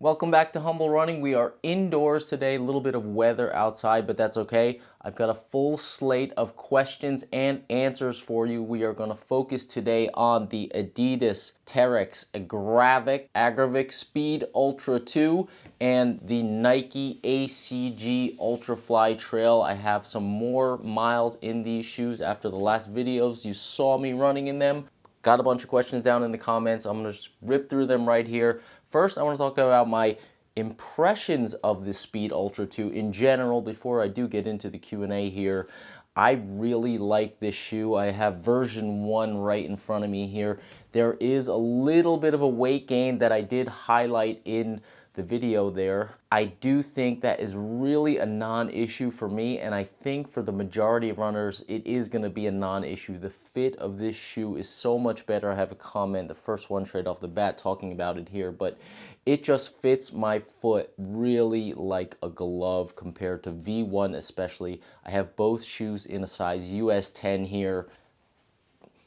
Welcome back to Humble Running. We are indoors today, a little bit of weather outside, but that's okay. I've got a full slate of questions and answers for you. We are going to focus today on the Adidas Terrex Agravic Speed Ultra 2 and the Nike ACG Ultrafly Trail. I have some more miles in these shoes after the last videos you saw me running in them. Got a bunch of questions down in the comments. I'm going to just rip through them right here. First, I want to talk about my impressions of the Speed Ultra 2 in general before I do get into the Q&A here. I really like this shoe. I have version 1 right in front of me here. There is a little bit of a weight gain that I did highlight in the video there. I do think that is really a non-issue for me, and I think for the majority of runners it is going to be a non-issue. The fit of this shoe is so much better. I have a comment, the first one straight off the bat, talking about it here, but it just fits my foot really like a glove compared to V1 especially. I have both shoes in a size US 10 here.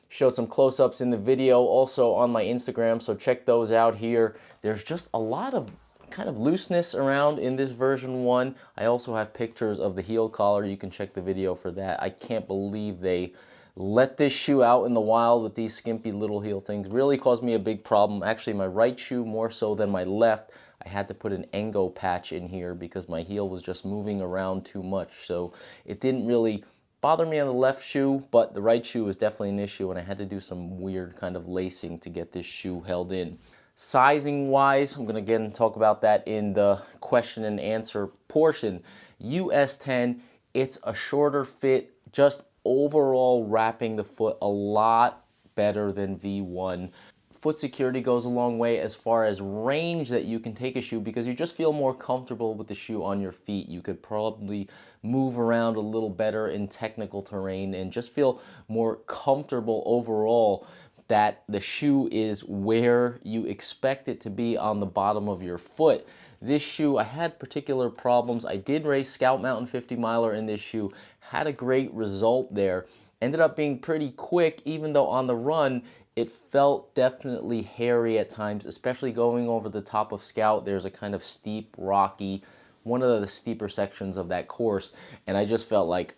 Showed some close-ups in the video also on my Instagram, so check those out here. There's just a lot of kind of looseness around in this version 1. I also have pictures of the heel collar. You can check the video for that. I can't believe they let this shoe out in the wild with these skimpy little heel things. Really caused me a big problem. Actually, my right shoe more so than my left. I had to put an Engo patch in here because my heel was just moving around too much. So it didn't really bother me on the left shoe, but the right shoe was definitely an issue, and I had to do some weird kind of lacing to get this shoe held in. Sizing wise, I'm going to again talk about that in the question and answer portion. US 10, it's a shorter fit, just overall wrapping the foot a lot better than V1. Foot security goes a long way as far as range that you can take a shoe because you just feel more comfortable with the shoe on your feet. You could probably move around a little better in technical terrain and just feel more comfortable overall that the shoe is where you expect it to be on the bottom of your foot. This shoe, I had particular problems. I did race Scout Mountain 50 miler in this shoe, had a great result there. Ended up being pretty quick, even though on the run, it felt definitely hairy at times, especially going over the top of Scout. There's a kind of steep, rocky, one of the steeper sections of that course, and I just felt like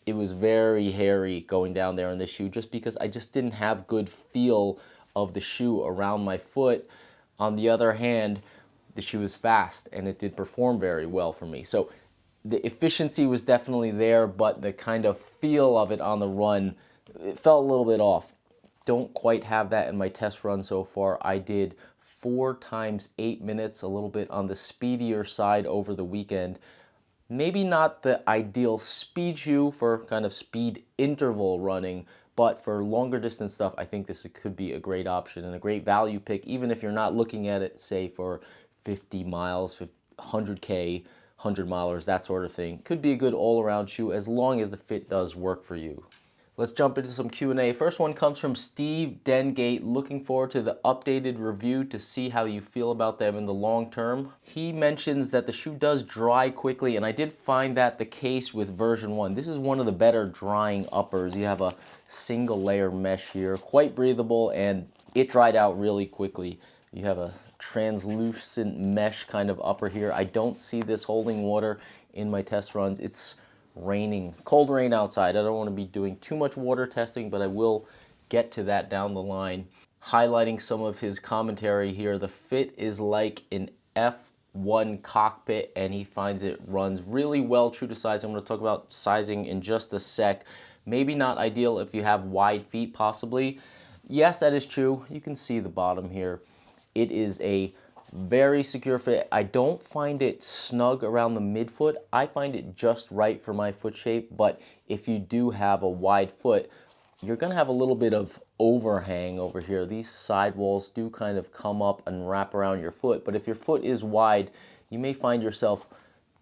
it was very hairy going down there in the shoe just because I just didn't have good feel of the shoe around my foot. On the other hand, the shoe is fast and it did perform very well for me. So the efficiency was definitely there, but the kind of feel of it on the run, it felt a little bit off. Don't quite have that in my test run so far. I did 4 times 8 minutes, a little bit on the speedier side over the weekend. Maybe not the ideal speed shoe for kind of speed interval running, but for longer distance stuff, I think this could be a great option and a great value pick, even if you're not looking at it, say, for 50 miles, 100K, 100 milers, that sort of thing. Could be a good all-around shoe as long as the fit does work for you. Let's jump into some Q&A. First one comes from Steve Dengate. Looking forward to the updated review to see how you feel about them in the long term. He mentions that the shoe does dry quickly, and I did find that the case with version 1. This is one of the better drying uppers. You have a single layer mesh here, quite breathable, and it dried out really quickly. You have a translucent mesh kind of upper here. I don't see this holding water in my test runs. It's raining, cold rain outside. I don't want to be doing too much water testing, but I will get to that down the line. Highlighting some of his commentary here, the fit is like an F1 cockpit, and he finds it runs really well true to size. I'm going to talk about sizing in just a sec. Maybe not ideal if you have wide feet, possibly. Yes, that is true. You can see the bottom here. It is a very secure fit. I don't find it snug around the midfoot. I find it just right for my foot shape, but if you do have a wide foot, you're going to have a little bit of overhang over here. These sidewalls do kind of come up and wrap around your foot, but if your foot is wide, you may find yourself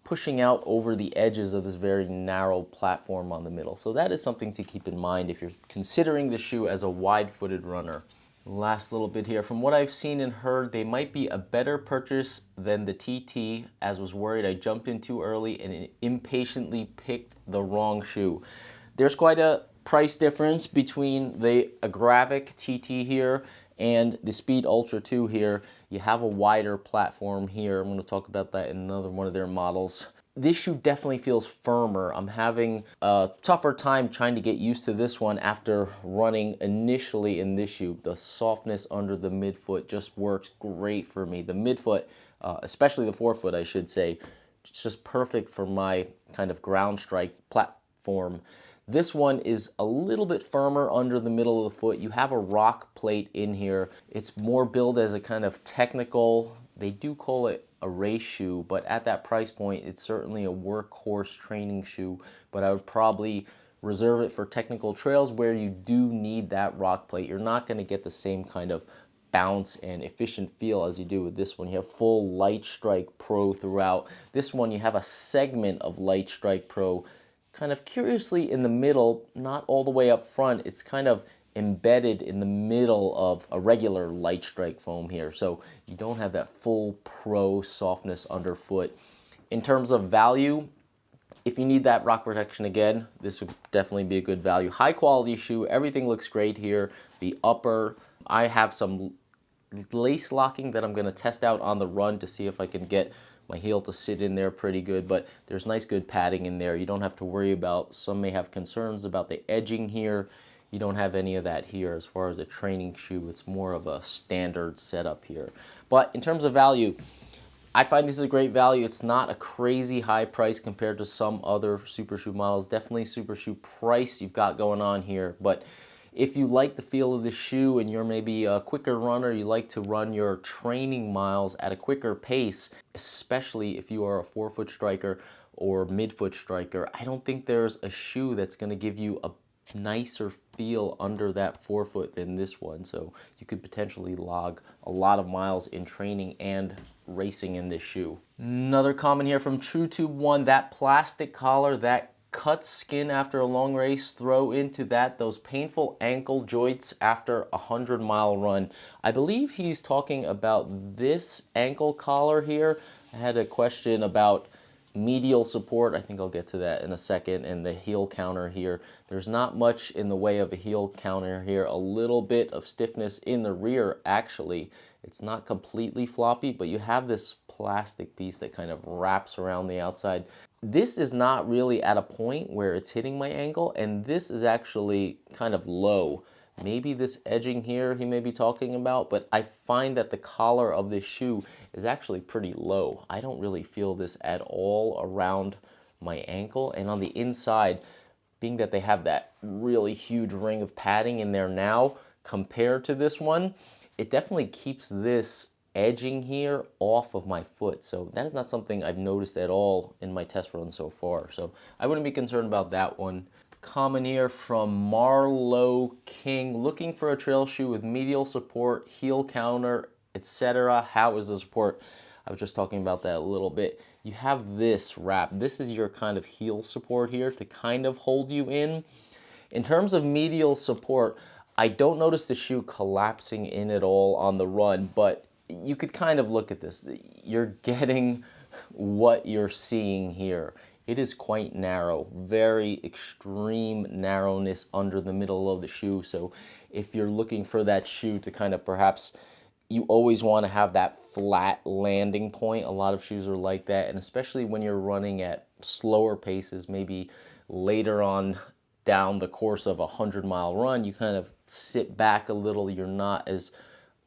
pushing out over the edges of this very narrow platform on the middle. So that is something to keep in mind if you're considering the shoe as a wide-footed runner. Last little bit here. From what I've seen and heard, they might be a better purchase than the TT, as was worried I jumped in too early and impatiently picked the wrong shoe. There's quite a price difference between the Agravic TT here And the Speed Ultra 2 here, you have a wider platform here. I'm going to talk about that in another one of their models. This shoe definitely feels firmer. I'm having a tougher time trying to get used to this one after running initially in this shoe. The softness under the midfoot just works great for me. The midfoot, especially the forefoot, I should say, it's just perfect for my kind of ground strike platform. This one is a little bit firmer under the middle of the foot. You have a rock plate in here. It's more billed as a kind of technical, they do call it a race shoe, but at that price point, it's certainly a workhorse training shoe, but I would probably reserve it for technical trails where you do need that rock plate. You're not gonna get the same kind of bounce and efficient feel as you do with this one. You have full Light Strike Pro throughout. This one, you have a segment of Light Strike Pro kind of curiously in the middle, not all the way up front. It's kind of embedded in the middle of a regular Light Strike foam here. So you don't have that full Pro softness underfoot. In terms of value, if you need that rock protection again, this would definitely be a good value. High quality shoe, everything looks great here. The upper, I have some lace locking that I'm gonna test out on the run to see if I can get my heel to sit in there pretty good, but there's nice good padding in there. You don't have to worry about, some may have concerns about the edging here. You don't have any of that here as far as a training shoe. It's more of a standard setup here. But in terms of value, I find this is a great value. It's not a crazy high price compared to some other super shoe models. Definitely super shoe price you've got going on here, but if you like the feel of the shoe and you're maybe a quicker runner, you like to run your training miles at a quicker pace, especially if you are a forefoot striker or midfoot striker, I don't think there's a shoe that's going to give you a nicer feel under that forefoot than this one. So you could potentially log a lot of miles in training and racing in this shoe. Another comment here from TrueTube1, that plastic collar, that cuts skin after a long race, throw into that those painful ankle joints after a 100-mile run. I believe he's talking about this ankle collar here. I had a question about medial support. I think I'll get to that in a second. And the heel counter here. There's not much in the way of a heel counter here. A little bit of stiffness in the rear, actually. It's not completely floppy, but you have this plastic piece that kind of wraps around the outside. This is not really at a point where it's hitting my ankle, and this is actually kind of low. Maybe this edging here he may be talking about, but I find that the collar of this shoe is actually pretty low. I don't really feel this at all around my ankle, and on the inside, being that they have that really huge ring of padding in there now compared to this one, it definitely keeps this edging here off of my foot. So that is not something I've noticed at all in my test run so far. So I wouldn't be concerned about that one. Comment here from Marlowe King, looking for a trail shoe with medial support, heel counter, etc. How is the support? I was just talking about that a little bit. You have this wrap. This is your kind of heel support here to kind of hold you in. In terms of medial support, I don't notice the shoe collapsing in at all on the run, but you could kind of look at this. You're getting what you're seeing here. It is quite narrow, very extreme narrowness under the middle of the shoe. So if you're looking for that shoe to kind of perhaps, you always want to have that flat landing point. A lot of shoes are like that, and especially when you're running at slower paces, maybe later on down the course of a 100-mile run, you kind of sit back a little. You're not as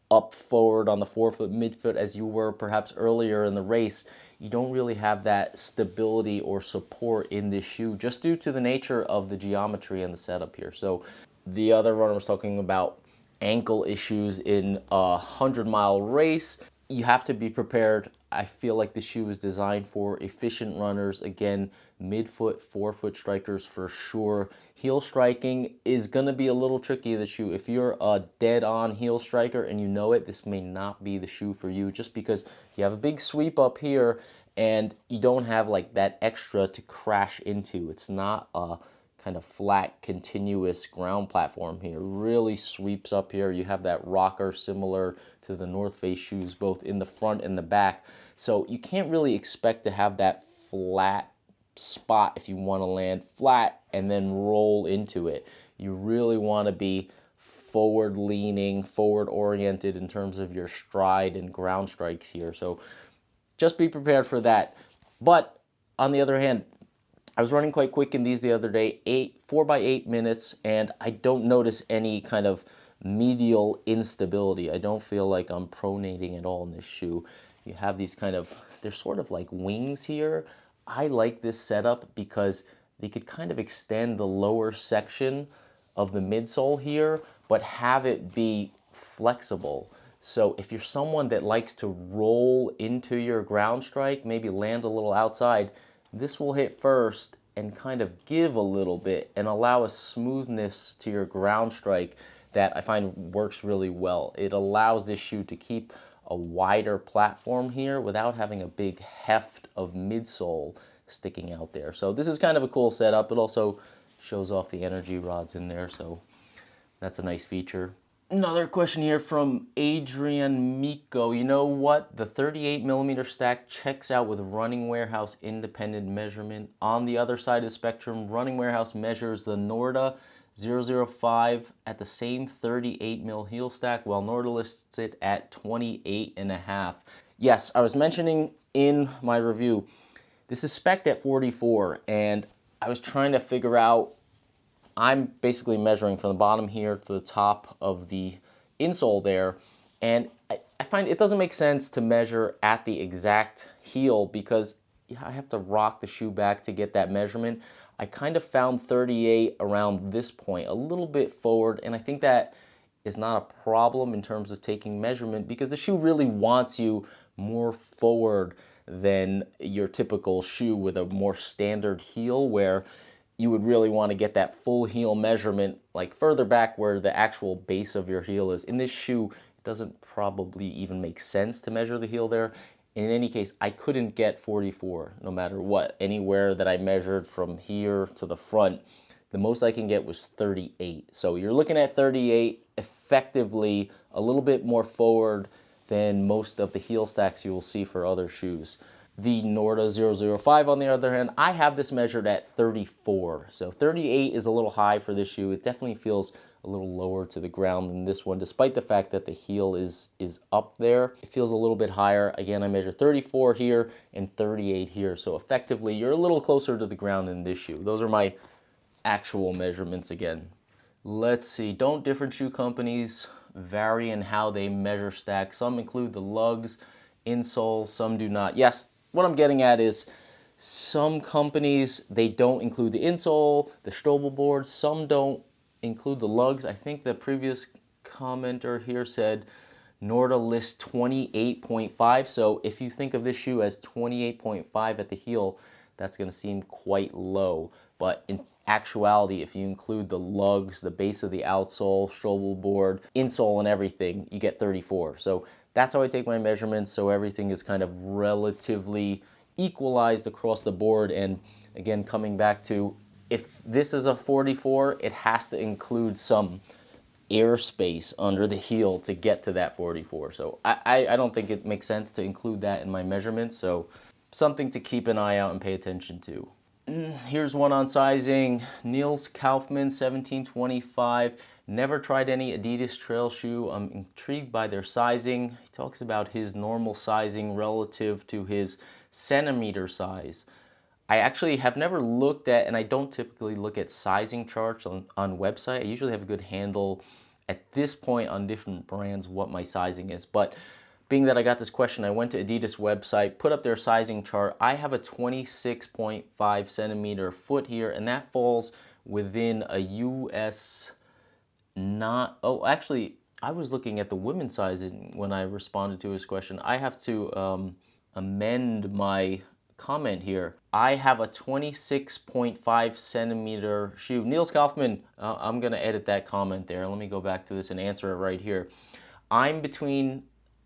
up forward on the forefoot, midfoot as you were perhaps earlier in the race. You don't really have that stability or support in this shoe just due to the nature of the geometry and the setup here. So the other runner was talking about ankle issues in a 100-mile race. You have to be prepared. I feel like the shoe is designed for efficient runners. Again, midfoot, forefoot strikers for sure. Heel striking is going to be a little tricky, the shoe. If you're a dead-on heel striker and you know it, this may not be the shoe for you just because you have a big sweep up here and you don't have like that extra to crash into. It's not a kind of flat, continuous ground platform here. It really sweeps up here. You have that rocker similar to the North Face shoes, both in the front and the back. So you can't really expect to have that flat spot if you want to land flat and then roll into it. You really want to be forward leaning, forward oriented in terms of your stride and ground strikes here. So just be prepared for that. But on the other hand, I was running quite quick in these the other day, 4 by 8 minutes, and I don't notice any kind of medial instability. I don't feel like I'm pronating at all in this shoe. You have these kind of, they're sort of like wings here. I like this setup because they could kind of extend the lower section of the midsole here, but have it be flexible. So if you're someone that likes to roll into your ground strike, maybe land a little outside, this will hit first and kind of give a little bit and allow a smoothness to your ground strike that I find works really well. It allows this shoe to keep a wider platform here without having a big heft of midsole sticking out there. So this is kind of a cool setup. It also shows off the energy rods in there, so that's a nice feature. Another question here from Adrian Miko. You know what? The 38mm stack checks out with Running Warehouse independent measurement. On the other side of the spectrum, Running Warehouse measures the Norda 005 at the same 38mm heel stack, while Norda lists it at 28.5. Yes, I was mentioning in my review, this is spec'd at 44, and I was trying to figure out, I'm basically measuring from the bottom here to the top of the insole there, and I find it doesn't make sense to measure at the exact heel because I have to rock the shoe back to get that measurement. I kind of found 38 around this point, a little bit forward, and I think that is not a problem in terms of taking measurement because the shoe really wants you more forward than your typical shoe with a more standard heel, where you would really want to get that full heel measurement like further back where the actual base of your heel is. In this shoe, it doesn't probably even make sense to measure the heel there. In any case, I couldn't get 44 no matter what. Anywhere that I measured from here to the front, the most I can get was 38. So you're looking at 38, effectively a little bit more forward than most of the heel stacks you will see for other shoes. The Norda 005, on the other hand, I have this measured at 34. So 38 is a little high for this shoe. It definitely feels a little lower to the ground than this one, despite the fact that the heel is up there. It feels a little bit higher. Again, I measure 34 here and 38 here. So effectively, you're a little closer to the ground in this shoe. Those are my actual measurements again. Let's see, don't different shoe companies vary in how they measure stacks? Some include the lugs, insole, some do not. Yes, what I'm getting at is some companies, they don't include the insole, the Strobel board, some don't include the lugs. I think the previous commenter here said Norda lists 28.5, so if you think of this shoe as 28.5 at the heel, that's going to seem quite low. But in actuality, if you include the lugs, the base of the outsole, Strobel board, insole, and everything, you get 34. So that's how I take my measurements, so everything is kind of relatively equalized across the board. And again, coming back to, if this is a 44, it has to include some airspace under the heel to get to that 44. So I don't think it makes sense to include that in my measurements, so something to keep an eye out and pay attention to. Here's one on sizing. Niels Kaufman, 1725. Never tried any Adidas trail shoe. I'm intrigued by their sizing. He talks about his normal sizing relative to his centimeter size. I actually have never looked at, and I don't typically look at sizing charts on website. I usually have a good handle at this point on different brands what my sizing is. But being that I got this question, I went to Adidas website, put up their sizing chart. I have a 26.5 centimeter foot here, and that falls within a US not, oh, actually, I was looking at the women's sizing when I responded to his question. I have to amend my comment here. I have a 26.5 centimeter shoe. Niels Kaufman, I'm gonna edit that comment there. Let me go back to this and answer it right here. I'm between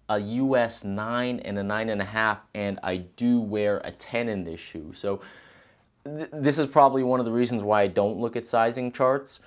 a US 9 and a 9.5, and I do wear a 10 in this shoe. So this is probably one of the reasons why I don't look at sizing charts.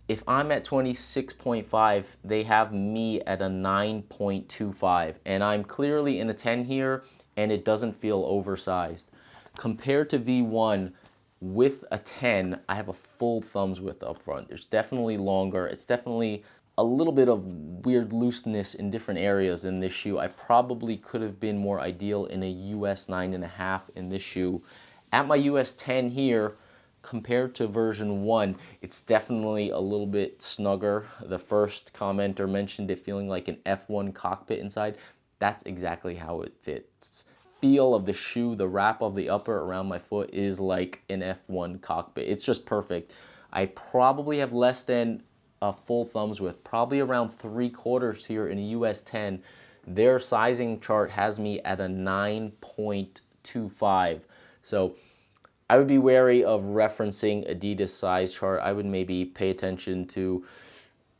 If I'm at 26.5, they have me at a 9.25, and I'm clearly in a 10 here, and it doesn't feel oversized. Compared to V1, with a 10, I have a full thumbs width up front. There's definitely longer. It's definitely a little bit of weird looseness in different areas in this shoe. I probably could have been more ideal in a US 9.5 in this shoe. At my US 10 here, compared to version 1, it's definitely a little bit snugger. The first commenter mentioned it feeling like an F1 cockpit inside. That's exactly how it fits. Feel of the shoe, the wrap of the upper around my foot is like an F1 cockpit. It's just perfect. I probably have less than a full thumbs width, probably around 3/4 here in a US 10. Their sizing chart has me at a 9.25. So I would be wary of referencing Adidas size chart. I would maybe pay attention to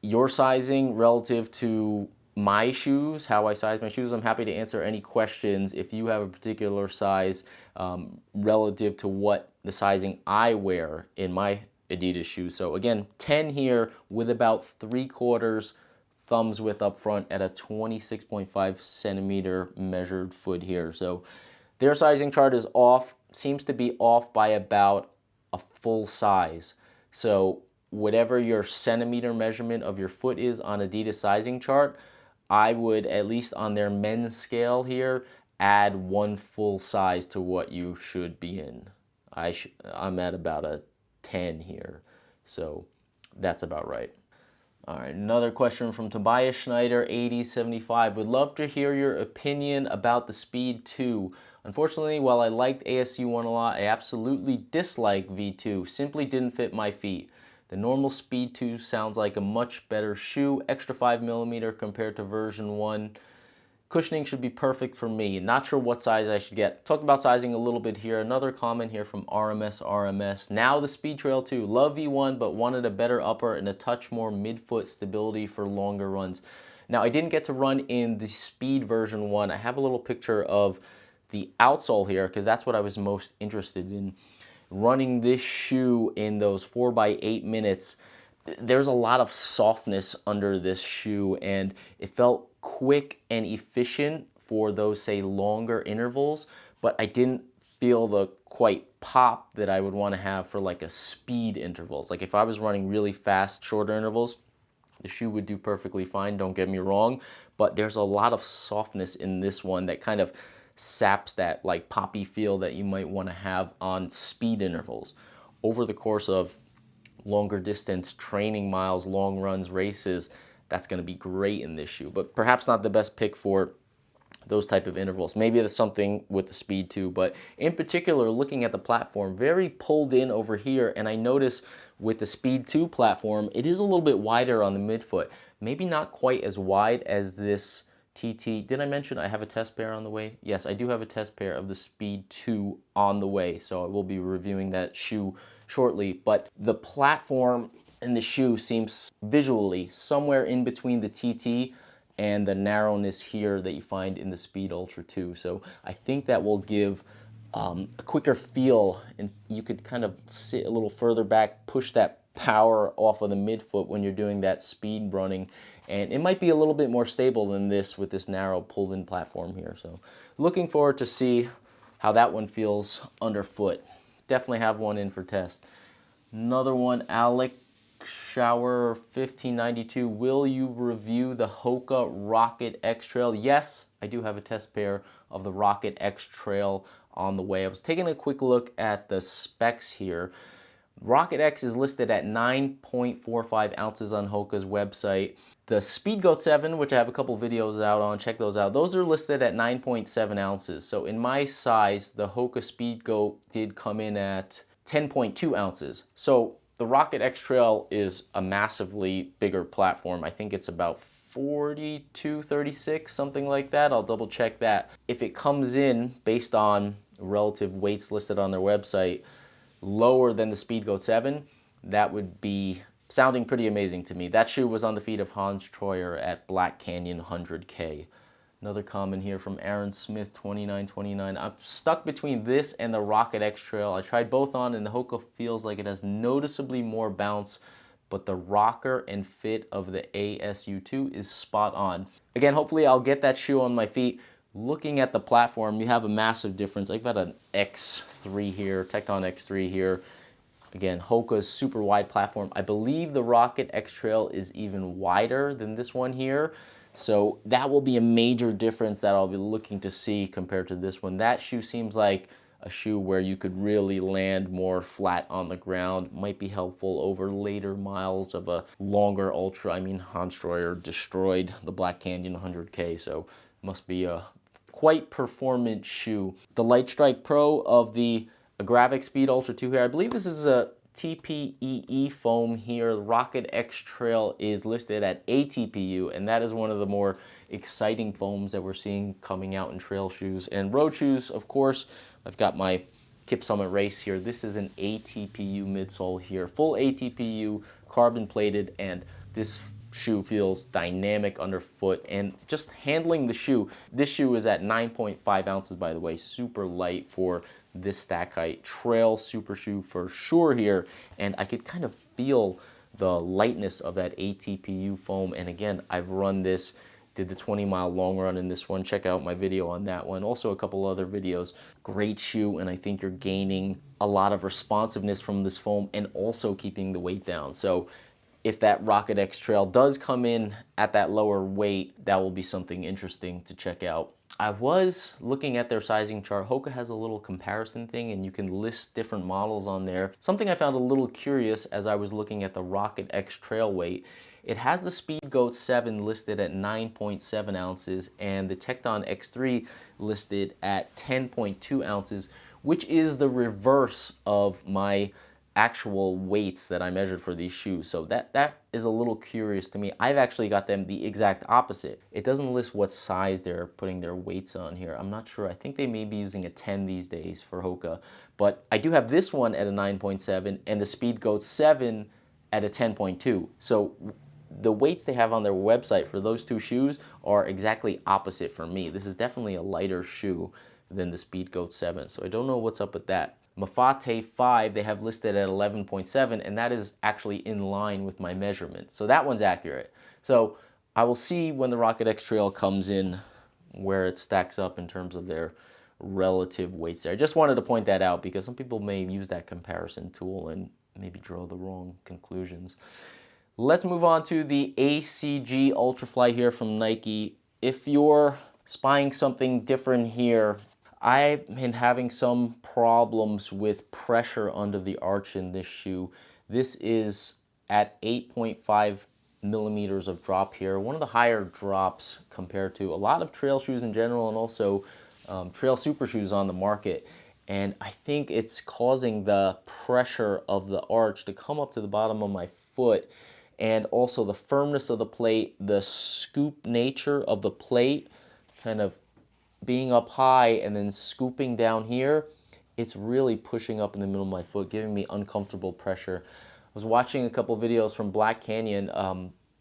your sizing relative to my shoes, how I size my shoes. I'm happy to answer any questions if you have a particular size relative to what the sizing I wear in my Adidas shoes. So again, 10 here with about 3/4 thumbs width up front at a 26.5 centimeter measured foot here. So their sizing chart is off, seems to be off by about a full size. So whatever your centimeter measurement of your foot is on Adidas sizing chart, I would, at least on their men's scale here, add 1 full size to what you should be in. I'm at about a 10 here, so that's about right. All right, another question from Tobias Schneider, 8075. Would love to hear your opinion about the Speed 2. Unfortunately, while I liked ASU1 a lot, I absolutely dislike V2. Simply didn't fit my feet. The normal Speed 2 sounds like a much better shoe, extra 5mm compared to version 1. Cushioning should be perfect for me. Not sure what size I should get. Talked about sizing a little bit here. Another comment here from RMS. Now the Speed Trail 2. Love V1, but wanted a better upper and a touch more midfoot stability for longer runs. Now I didn't get to run in the Speed version 1. I have a little picture of the outsole here because that's what I was most interested in. Running this shoe in those 4x8 minutes, there's a lot of softness under this shoe, and it felt quick and efficient for those, say, longer intervals, but I didn't feel the quite pop that I would want to have for like a speed intervals. Like if I was running really fast, shorter intervals, the shoe would do perfectly fine, don't get me wrong, but there's a lot of softness in this one that kind of saps that like poppy feel that you might want to have on speed intervals. Over the course of longer distance training miles, long runs, races, that's going to be great in this shoe, but perhaps not the best pick for those type of intervals. Maybe there's something with the Speed 2, but in particular, looking at the platform, very pulled in over here, and I notice with the Speed 2 platform, it is a little bit wider on the midfoot. Maybe not quite as wide as this TT. Did I mention I have a test pair on the way? Yes, I do have a test pair of the Speed 2 on the way, so I will be reviewing that shoe shortly. But the platform in the shoe seems visually somewhere in between the TT and the narrowness here that you find in the Speed Ultra 2. So I think that will give a quicker feel, and you could kind of sit a little further back, push that power off of the midfoot when you're doing that speed running, and it might be a little bit more stable than this with this narrow pulled-in platform here. So looking forward to see how that one feels underfoot. Definitely have one in for test. Another one, Alec Shower 1592. Will you review the Hoka Rocket X Trail? Yes, I do have a test pair of the Rocket X Trail on the way. I was taking a quick look at the specs here. Rocket X is listed at 9.45 ounces on Hoka's website. The Speedgoat 7, which I have a couple videos out on, check those out. Those are listed at 9.7 ounces. So in my size, the Hoka Speedgoat did come in at 10.2 ounces. So the Rocket X Trail is a massively bigger platform. I think it's about 42, 36, something like that. I'll double check that. If it comes in based on relative weights listed on their website, lower than the Speedgoat 7, that would be sounding pretty amazing to me. That shoe was on the feet of Hans Troyer at Black Canyon 100K. Another comment here from Aaron Smith 2929. I'm stuck between this and the Rocket X Trail. I tried both on, and the Hoka feels like it has noticeably more bounce, but the rocker and fit of the ASU2 is spot on. Again, hopefully I'll get that shoe on my feet. Looking at the platform, you have a massive difference. I've got an X3 here, Tecton X3 here. Again, Hoka's super wide platform. I believe the Rocket X Trail is even wider than this one here. So that will be a major difference that I'll be looking to see compared to this one. That shoe seems like a shoe where you could really land more flat on the ground. Might be helpful over later miles of a longer ultra. I mean, Hans Streuer destroyed the Black Canyon 100K, so must be a quite performant shoe. The Light Strike Pro of the Agravic Speed Ultra 2 here. I believe this is a TPEE foam here. The Rocket X Trail is listed at ATPU, and that is one of the more exciting foams that we're seeing coming out in trail shoes. And road shoes, of course, I've got my Kip Summit Race here. This is an ATPU midsole here, full ATPU, carbon plated, and this shoe feels dynamic underfoot. And just handling the shoe, this shoe is at 9.5 ounces, by the way, super light for this stack height. Trail super shoe for sure here, and I could kind of feel the lightness of that ATPU foam. And again, I've run this, did the 20-mile long run in this one. Check out my video on that one. Also a couple other videos. Great shoe, and I think you're gaining a lot of responsiveness from this foam and also keeping the weight down. So if that Rocket X Trail does come in at that lower weight, that will be something interesting to check out. I was looking at their sizing chart. Hoka has a little comparison thing, and you can list different models on there. Something I found a little curious as I was looking at the Rocket X Trail weight. It has the Speedgoat 7 listed at 9.7 ounces and the Tecton X3 listed at 10.2 ounces, which is the reverse of my actual weights that I measured for these shoes. So that is a little curious to me. I've actually got them the exact opposite. It doesn't list what size they're putting their weights on here. I'm not sure. I think they may be using a 10 these days for Hoka. But I do have this one at a 9.7 and the Speedgoat 7 at a 10.2. So the weights they have on their website for those two shoes are exactly opposite for me. This is definitely a lighter shoe than the Speedgoat 7. So I don't know what's up with that. Mafate 5 they have listed at 11.7, and that is actually in line with my measurement. So that one's accurate. So I will see when the Rocket X Trail comes in where it stacks up in terms of their relative weights there. I just wanted to point that out because some people may use that comparison tool and maybe draw the wrong conclusions. Let's move on to the ACG Ultrafly here from Nike. If you're spying something different here, I've been having some problems with pressure under the arch in this shoe. This is at 8.5 millimeters of drop here, one of the higher drops compared to a lot of trail shoes in general and also trail super shoes on the market. And I think it's causing the pressure of the arch to come up to the bottom of my foot, and also the firmness of the plate, the scoop nature of the plate, kind of being up high and then scooping down here, it's really pushing up in the middle of my foot, giving me uncomfortable pressure. I was watching a couple videos from Black Canyon,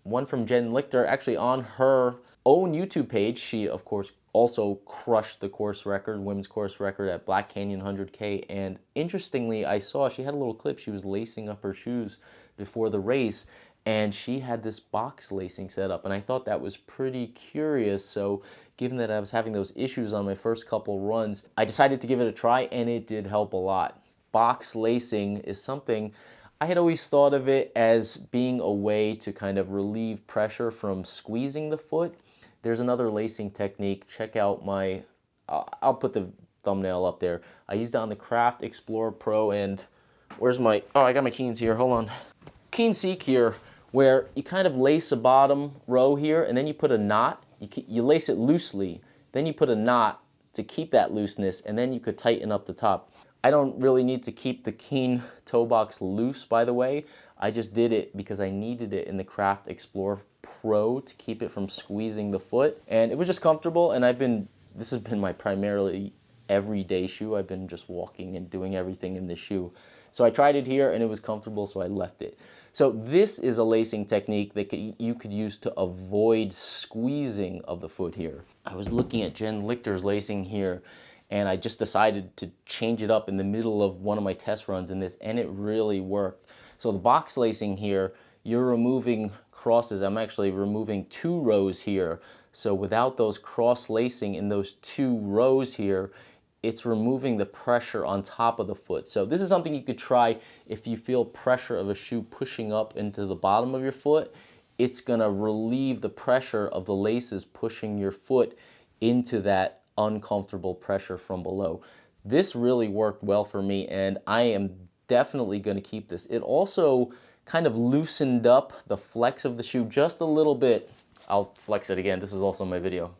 one from Jen Lichter, actually on her own YouTube page. She, of course, also crushed the course record, women's course record at Black Canyon 100K. And interestingly, I saw she had a little clip. She was lacing up her shoes before the race, and she had this box lacing set up, and I thought that was pretty curious. So given that I was having those issues on my first couple runs, I decided to give it a try, and it did help a lot. Box lacing is something I had always thought of it as being a way to kind of relieve pressure from squeezing the foot. There's another lacing technique. Check out my, I'll put the thumbnail up there. I used it on the Craft Explorer Pro, and where's my, oh, I got my Keens here, hold on. Keen Seek here, where you kind of lace a bottom row here, and then you put a knot. You lace it loosely, then you put a knot to keep that looseness, and then you could tighten up the top. I don't really need to keep the Keen toe box loose, by the way. I just did it because I needed it in the Craft Explorer Pro to keep it from squeezing the foot, and it was just comfortable. And this has been my primarily everyday shoe. I've been just walking and doing everything in this shoe. So I tried it here and it was comfortable, so I left it. So this is a lacing technique that you could use to avoid squeezing of the foot here. I was looking at Jen Lichter's lacing here, and I just decided to change it up in the middle of one of my test runs in this, and it really worked. So the box lacing here, you're removing crosses. I'm actually removing 2 rows here. So without those cross lacing in those 2 rows here, it's removing the pressure on top of the foot. So this is something you could try if you feel pressure of a shoe pushing up into the bottom of your foot. It's gonna relieve the pressure of the laces pushing your foot into that uncomfortable pressure from below. This really worked well for me, and I am definitely gonna keep this. It also kind of loosened up the flex of the shoe just a little bit. I'll flex it again. This is also my video.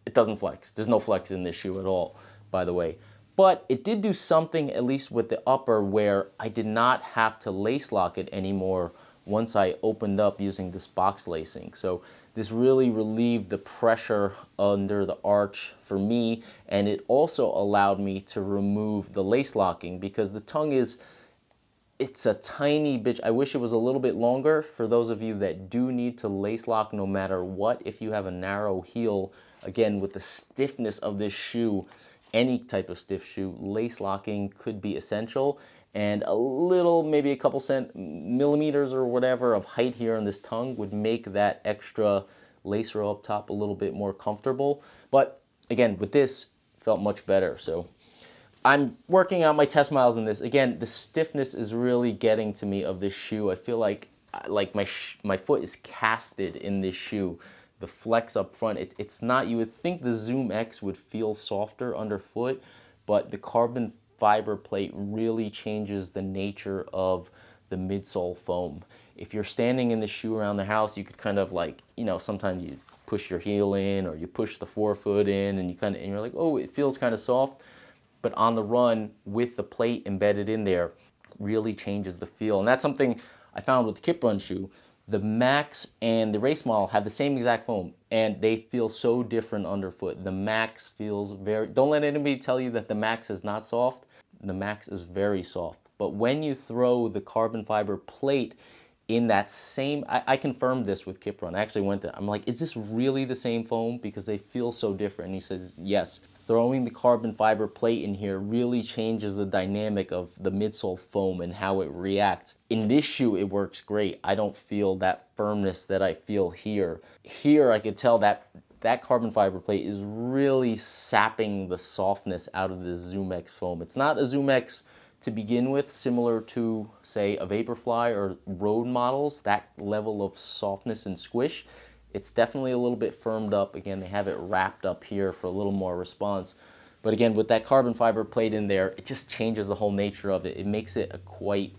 It doesn't flex. There's no flex in this shoe at all, by the way. But it did do something, at least with the upper, where I did not have to lace lock it anymore once I opened up using this box lacing. So this really relieved the pressure under the arch for me, and it also allowed me to remove the lace locking, because the tongue it's a tiny bit. I wish it was a little bit longer for those of you that do need to lace lock no matter what. If you have a narrow heel, again, with the stiffness of this shoe, any type of stiff shoe, lace locking could be essential. And a little, maybe a couple millimeters or whatever of height here on this tongue would make that extra lace row up top a little bit more comfortable. But again, with this, felt much better. So I'm working on my test miles in this. Again, the stiffness is really getting to me of this shoe. I feel like my foot is casted in this shoe. The flex up front, it's not, you would think the Zoom X would feel softer underfoot, but the carbon fiber plate really changes the nature of the midsole foam. If you're standing in the shoe around the house, you could kind of like, you know, sometimes you push your heel in or you push the forefoot in and you're like, oh, it feels kind of soft. But on the run with the plate embedded in there really changes the feel. And that's something I found with the Kiprun shoe. The Max and the Race Model have the same exact foam and they feel so different underfoot. The Max feels very, don't let anybody tell you that the Max is not soft. The Max is very soft. But when you throw the carbon fiber plate in that same, I confirmed this with Kiprun. I actually went there. I'm like, is this really the same foam? Because they feel so different. And he says, yes. Throwing the carbon fiber plate in here really changes the dynamic of the midsole foam and how it reacts. In this shoe, it works great. I don't feel that firmness that I feel here. Here, I could tell that that carbon fiber plate is really sapping the softness out of the Zoom X foam. It's not a Zoom X to begin with, similar to, say, a Vaporfly or road models, that level of softness and squish. It's definitely a little bit firmed up. Again, they have it wrapped up here for a little more response. But again, with that carbon fiber plate in there, it just changes the whole nature of it. It makes it a quite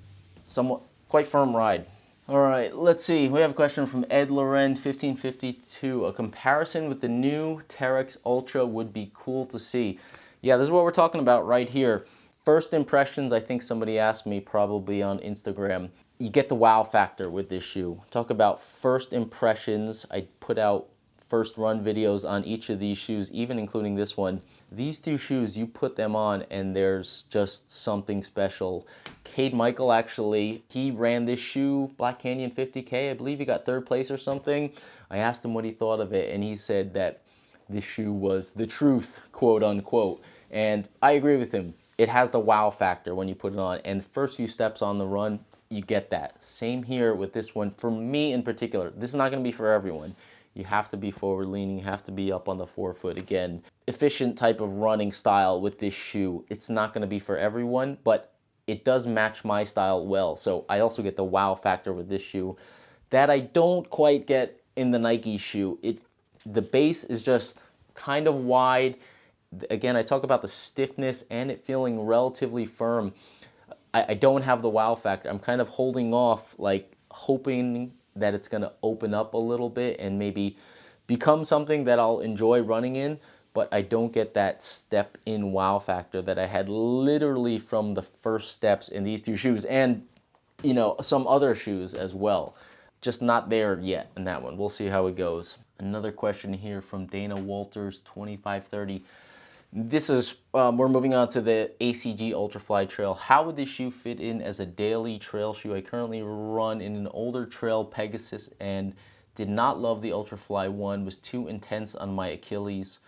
firm ride. All right, let's see. We have a question from Ed Lorenz, 1552. A comparison with the new Terrex Ultra would be cool to see. Yeah, this is what we're talking about right here. First impressions, I think somebody asked me probably on Instagram. You get the wow factor with this shoe. Talk about first impressions. I put out first run videos on each of these shoes, even including this one. These two shoes, you put them on and there's just something special. Cade Michael, actually, he ran this shoe, Black Canyon 50K. I believe he got third place or something. I asked him what he thought of it and he said that this shoe was the truth, quote unquote. And I agree with him. It has the wow factor when you put it on, and the first few steps on the run, you get that. Same here with this one. For me in particular, this is not going to be for everyone. You have to be forward leaning, you have to be up on the forefoot. Again, efficient type of running style with this shoe. It's not going to be for everyone, but it does match my style well. So I also get the wow factor with this shoe that I don't quite get in the Nike shoe. The base is just kind of wide. Again, I talk about the stiffness and it feeling relatively firm. I don't have the wow factor. I'm kind of holding off, like hoping that it's going to open up a little bit and maybe become something that I'll enjoy running in, but I don't get that step in wow factor that I had literally from the first steps in these two shoes and, you know, some other shoes as well. Just not there yet in that one. We'll see how it goes. Another question here from Dana Walters, 2530. This is, we're moving on to the ACG Ultrafly Trail. How would this shoe fit in as a daily trail shoe? I currently run in an older Trail Pegasus and did not love the Ultrafly 1. Was too intense on my Achilles.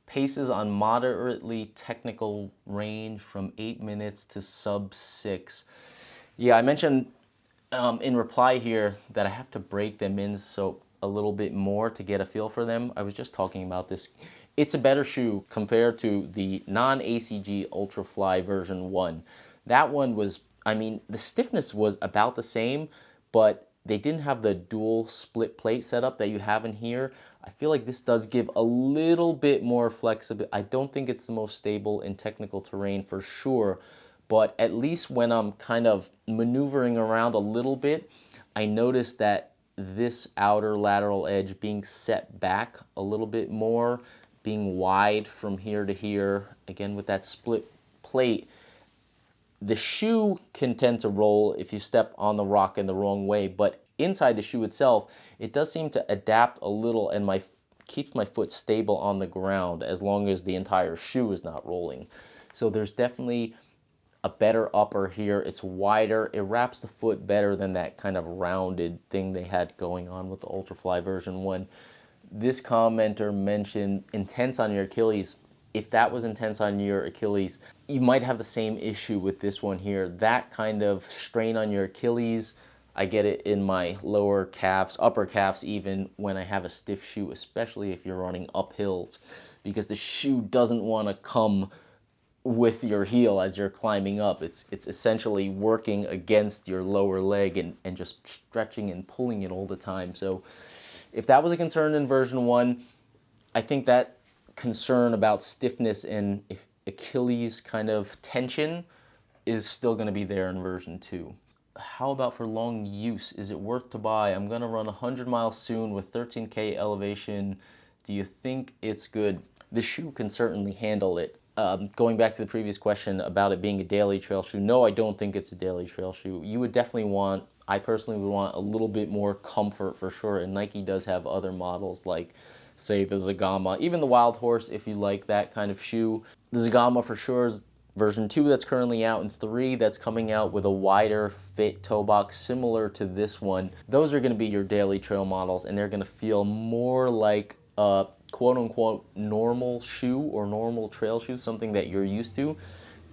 Paces on moderately technical range from 8 minutes to sub 6. Yeah, I mentioned in reply here that I have to break them in so a little bit more to get a feel for them. I was just talking about this. It's a better shoe compared to the non-ACG Ultrafly version 1. That one was, I mean, the stiffness was about the same, but they didn't have the dual split plate setup that you have in here. I feel like this does give a little bit more flexibility. I don't think it's the most stable in technical terrain for sure, but at least when I'm kind of maneuvering around a little bit, I noticed that this outer lateral edge being set back a little bit more, being wide from here to here, again with that split plate, the shoe can tend to roll if you step on the rock in the wrong way, but inside the shoe itself, it does seem to adapt a little and keeps my foot stable on the ground as long as the entire shoe is not rolling. So there's definitely a better upper here. It's wider. It wraps the foot better than that kind of rounded thing they had going on with the Ultrafly version 1. This commenter mentioned intense on your Achilles. If that was intense on your Achilles, you might have the same issue with this one here. That kind of strain on your Achilles, I get it in my lower calves, upper calves even, when I have a stiff shoe, especially if you're running up hills, because the shoe doesn't want to come with your heel as you're climbing up. It's essentially working against your lower leg and just stretching and pulling it all the time. So if that was a concern in version 1, I think that concern about stiffness and if Achilles kind of tension is still going to be there in version 2. How about for long use? Is it worth to buy? I'm going to run 100 miles soon with 13K elevation. Do you think it's good? The shoe can certainly handle it. Going back to the previous question about it being a daily trail shoe, no, I don't think it's a daily trail shoe. You would definitely want, I personally would want a little bit more comfort for sure, and Nike does have other models like, say, the Zagama, even the Wild Horse if you like that kind of shoe. The Zagama for sure is version 2 that's currently out, and 3 that's coming out with a wider fit toe box similar to this one. Those are going to be your daily trail models, and they're going to feel more like a quote-unquote normal shoe or normal trail shoe, something that you're used to.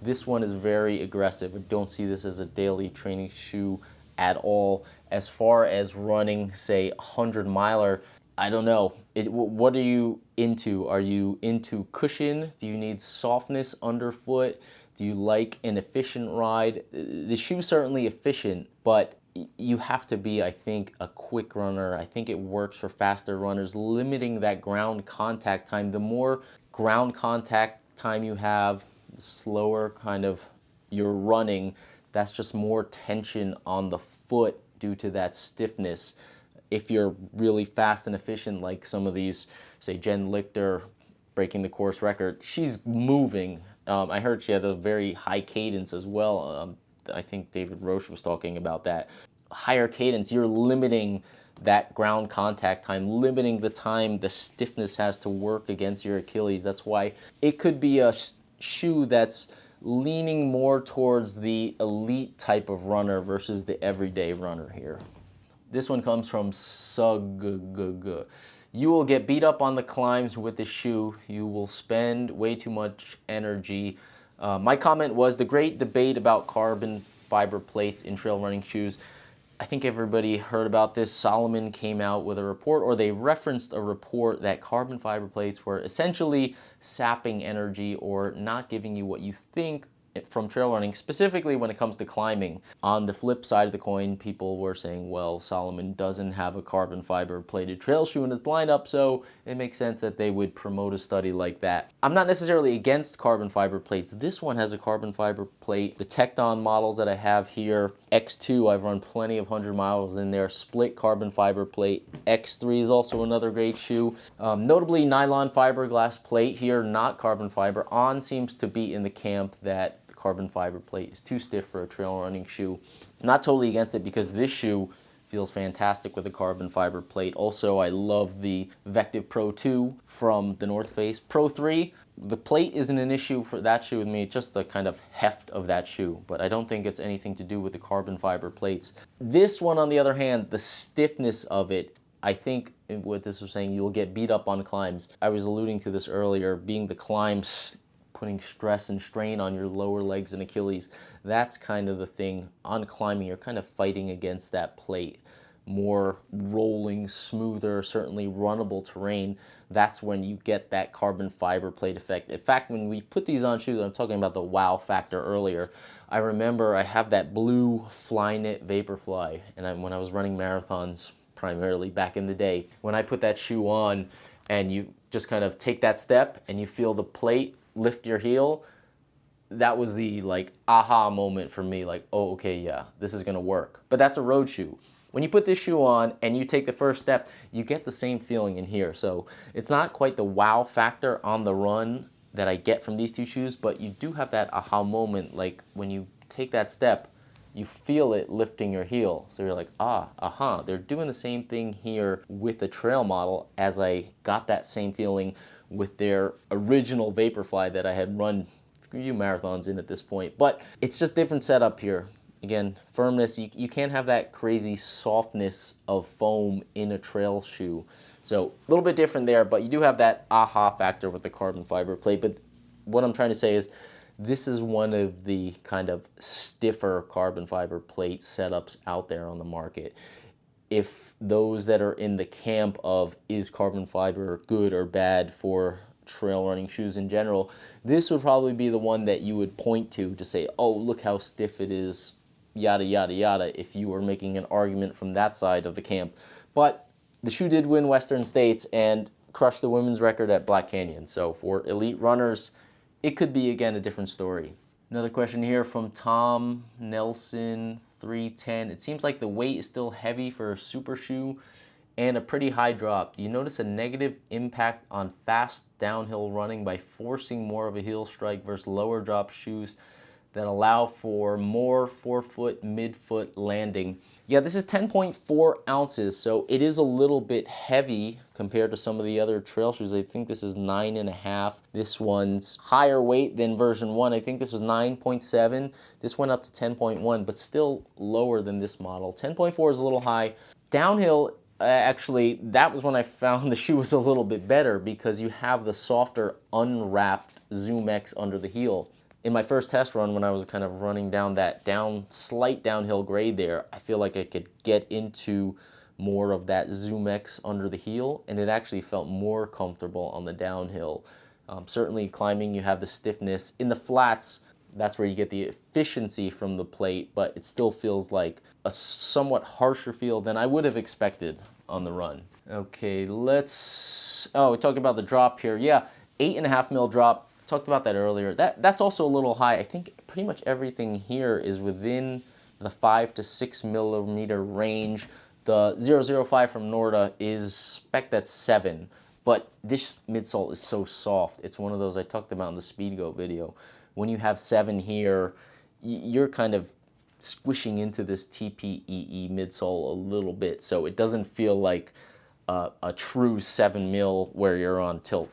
This one is very aggressive. I don't see this as a daily training shoe at all. As far as running, say, 100-miler, I don't know. What are you into? Are you into cushion? Do you need softness underfoot? Do you like an efficient ride? The shoe's certainly efficient, but you have to be, I think, a quick runner. I think it works for faster runners, limiting that ground contact time. The more ground contact time you have, the slower kind of you're running. That's just more tension on the foot due to that stiffness. If you're really fast and efficient, like some of these, say, Jen Lichter breaking the course record, she's moving. I heard she had a very high cadence as well. I think David Roche was talking about that. Higher cadence, you're limiting that ground contact time, limiting the time the stiffness has to work against your Achilles. That's why it could be a shoe that's leaning more towards the elite type of runner versus the everyday runner here. This one comes from Sug. You will get beat up on the climbs with the shoe. You will spend way too much energy. My comment was the great debate about carbon fiber plates in trail running shoes. I think everybody heard about this. Salomon came out with a report, or they referenced a report that carbon fiber plates were essentially sapping energy or not giving you what you think from trail running, specifically when it comes to climbing. On the flip side of the coin, people were saying, well, Salomon doesn't have a carbon fiber plated trail shoe in its lineup, so it makes sense that they would promote a study like that. I'm not necessarily against carbon fiber plates. This one has a carbon fiber plate. The Tecton models that I have here, X2, I've run plenty of 100 miles in there, split carbon fiber plate. X3 is also another great shoe. Notably, nylon fiberglass plate here, not carbon fiber. On seems to be in the camp that carbon fiber plate is too stiff for a trail running shoe. Not totally against it because this shoe feels fantastic with a carbon fiber plate. Also, I love the Vective Pro 2 from the North Face. Pro 3, the plate isn't an issue for that shoe with me, just the kind of heft of that shoe, but I don't think it's anything to do with the carbon fiber plates. This one, on the other hand, the stiffness of it, I think what this was saying, you'll get beat up on climbs. I was alluding to this earlier, being the climbs, putting stress and strain on your lower legs and Achilles. That's kind of the thing. On climbing, you're kind of fighting against that plate. more rolling, smoother, certainly runnable terrain, that's when you get that carbon fiber plate effect. In fact, when we put these on shoes, I'm talking about the wow factor earlier, I remember I have that blue Flyknit Vaporfly, and when I was running marathons, primarily back in the day, when I put that shoe on and you just kind of take that step and you feel the plate lift your heel, that was the like aha moment for me, like, oh, okay, yeah, this is gonna work. But that's a road shoe. When you put this shoe on and you take the first step, you get the same feeling in here. So it's not quite the wow factor on the run that I get from these two shoes, but you do have that aha moment, like when you take that step, you feel it lifting your heel. So you're like, they're doing the same thing here with the trail model as I got that same feeling with their original Vaporfly that I had run a few marathons in at this point. But it's just different setup here. Again, firmness, you can't have that crazy softness of foam in a trail shoe. So a little bit different there, but you do have that aha factor with the carbon fiber plate. But what I'm trying to say is this is one of the kind of stiffer carbon fiber plate setups out there on the market. If those that are in the camp of is carbon fiber good or bad for trail running shoes in general, this would probably be the one that you would point to say, oh, look how stiff it is, yada, yada, yada, if you were making an argument from that side of the camp. But the shoe did win Western States and crushed the women's record at Black Canyon. So for elite runners, it could be, again, a different story. Another question here from Tom Nelson 310. It seems like the weight is still heavy for a super shoe and a pretty high drop. Do you notice a negative impact on fast downhill running by forcing more of a heel strike versus lower drop shoes that allow for more forefoot, midfoot landing? Yeah, this is 10.4 ounces, so it is a little bit heavy compared to some of the other trail shoes. I think this is 9.5. This one's higher weight than version 1. I think this was 9.7. This went up to 10.1, but still lower than this model. 10.4 is a little high. Downhill, actually, that was when I found the shoe was a little bit better because you have the softer, unwrapped Zoom X under the heel. In my first test run, when I was kind of running down that slight downhill grade there, I feel like I could get into more of that Zoom X under the heel, and it actually felt more comfortable on the downhill. Certainly climbing, you have the stiffness. In the flats, that's where you get the efficiency from the plate, but it still feels like a somewhat harsher feel than I would have expected on the run. Okay, we talked about the drop here. Yeah, 8.5 mil drop. Talked about that earlier. That's also a little high. I think pretty much everything here is within the 5 to 6 millimeter range. The 005 from Norda is spec'd at 7, but this midsole is so soft. It's one of those I talked about in the Speedgo video. When you have 7 here, you're kind of squishing into this TPEE midsole a little bit, so it doesn't feel like a true 7 mil where you're on tilt.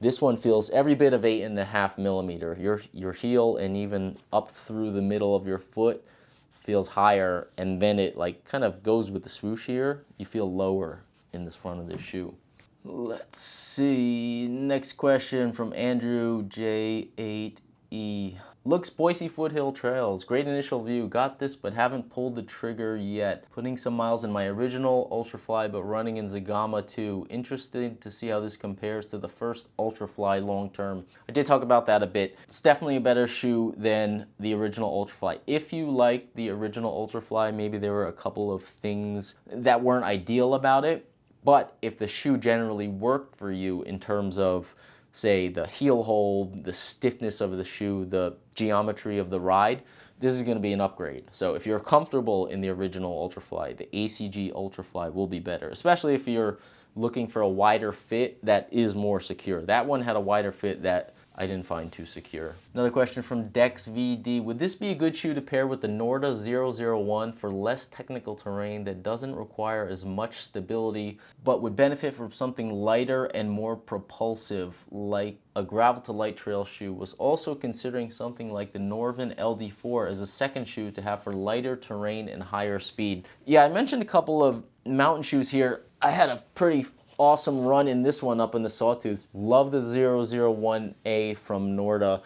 This one feels every bit of 8.5 millimeter. Your heel and even up through the middle of your foot feels higher, and then it like kind of goes with the swoosh here. You feel lower in this front of the shoe. Let's see. Next question from Andrew J8E. Looks Boise Foothill Trails. Great initial view. Got this, but haven't pulled the trigger yet. Putting some miles in my original Ultrafly, but running in Zagama too. Interested to see how this compares to the first Ultrafly long term. I did talk about that a bit. It's definitely a better shoe than the original Ultrafly. If you like the original Ultrafly, maybe there were a couple of things that weren't ideal about it. But if the shoe generally worked for you in terms of, say, the heel hold, the stiffness of the shoe, the geometry of the ride, this is going to be an upgrade. So if you're comfortable in the original Ultrafly, the ACG Ultrafly will be better, especially if you're looking for a wider fit that is more secure. That one had a wider fit that I didn't find too secure. Another question from Dex VD. Would this be a good shoe to pair with the Norda 001 for less technical terrain that doesn't require as much stability, but would benefit from something lighter and more propulsive, like a gravel to light trail shoe? Was also considering something like the Norvin LD4 as a second shoe to have for lighter terrain and higher speed. Yeah, I mentioned a couple of mountain shoes here. I had a pretty awesome run in this one up in the Sawtooth. Love the 001A from Norda.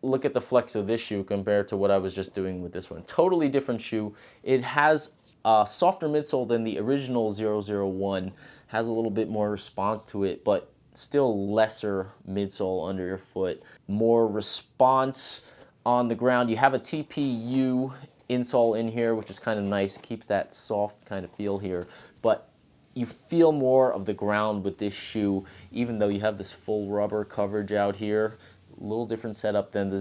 Look at the flex of this shoe compared to what I was just doing with this one. Totally different shoe. It has Softer midsole than the original 001, has a little bit more response to it, but still lesser midsole under your foot. More response on the ground. You have a TPU insole in here, which is kind of nice. It keeps that soft kind of feel here, but you feel more of the ground with this shoe, even though you have this full rubber coverage out here. A little different setup than the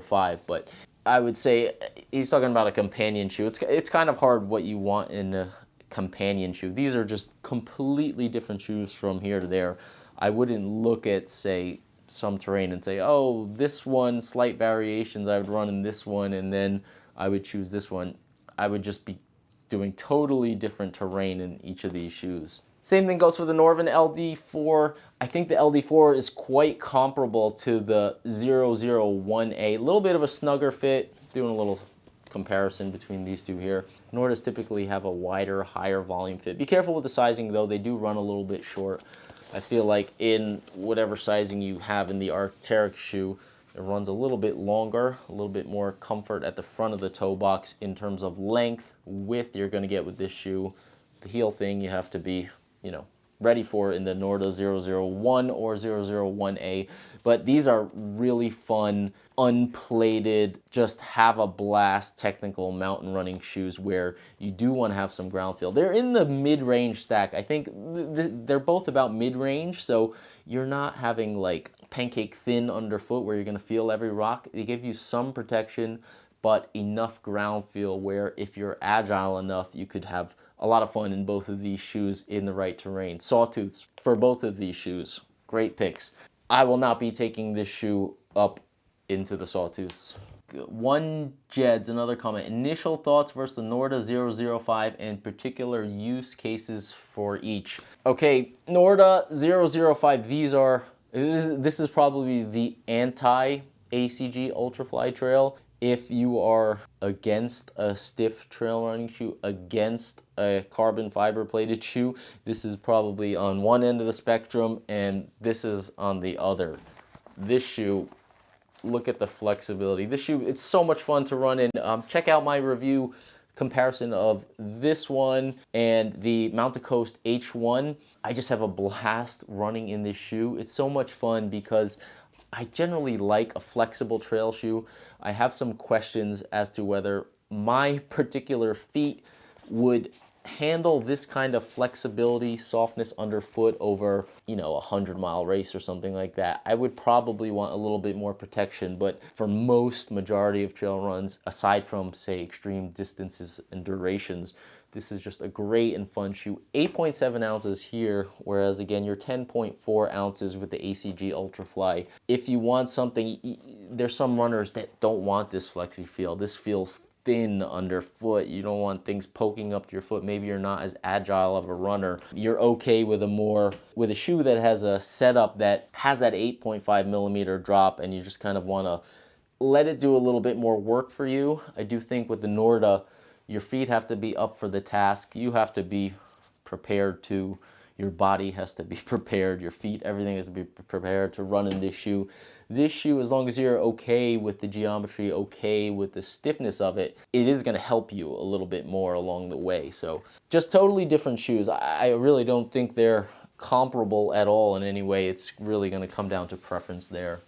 005, but I would say he's talking about a companion shoe. It's kind of hard what you want in a companion shoe. These are just completely different shoes from here to there. I wouldn't look at, say, some terrain and say, oh, this one, slight variations, I would run in this one, and then I would choose this one. I would just be doing totally different terrain in each of these shoes. Same thing goes for the Norvin LD4. I think the LD4 is quite comparable to the 001A. A little bit of a snugger fit, doing a little comparison between these two here. Nordas typically have a wider, higher volume fit. Be careful with the sizing though, they do run a little bit short. I feel like in whatever sizing you have in the Terrex shoe, it runs a little bit longer, a little bit more comfort at the front of the toe box in terms of length. Width you're gonna get with this shoe. The heel thing you have to be, you know, ready for in the Norda 001 or 001A. But these are really fun, unplated, just have a blast technical mountain running shoes where you do want to have some ground feel. They're in the mid-range stack. I think they're both about mid-range, so you're not having like pancake thin underfoot where you're going to feel every rock. They give you some protection, but enough ground feel where if you're agile enough, you could have a lot of fun in both of these shoes in the right terrain. Sawtooths for both of these shoes. Great picks. I will not be taking this shoe up into the Sawtooths. One Jed's another comment. Initial thoughts versus the Norda 005 and particular use cases for each. Okay, Norda 005, this is probably the anti-ACG Ultrafly Trail. If you are against a stiff trail running shoe, against a carbon fiber plated shoe, this is probably on one end of the spectrum and this is on the other. This shoe, look at the flexibility. This shoe, it's so much fun to run in. Check out my review comparison of this one and the Mountain Coast H1. I just have a blast running in this shoe. It's so much fun because I generally like a flexible trail shoe. I have some questions as to whether my particular feet would handle this kind of flexibility, softness underfoot over, you know, a 100-mile race or something like that. I would probably want a little bit more protection, but for most majority of trail runs, aside from, say, extreme distances and durations, this is just a great and fun shoe. 8.7 ounces here, whereas again, you're 10.4 ounces with the ACG Ultrafly. If you want something, there's some runners that don't want this flexi feel. This feels thin underfoot. You don't want things poking up to your foot. Maybe you're not as agile of a runner. You're okay with a shoe that has a setup that has that 8.5 millimeter drop, and you just kind of want to let it do a little bit more work for you. I do think with the Norda, your feet have to be up for the task. You have to be prepared to. Your body has to be prepared. Your feet, everything has to be prepared to run in this shoe. This shoe, as long as you're okay with the geometry, okay with the stiffness of it, it is going to help you a little bit more along the way. So just totally different shoes. I really don't think they're comparable at all in any way. It's really going to come down to preference there.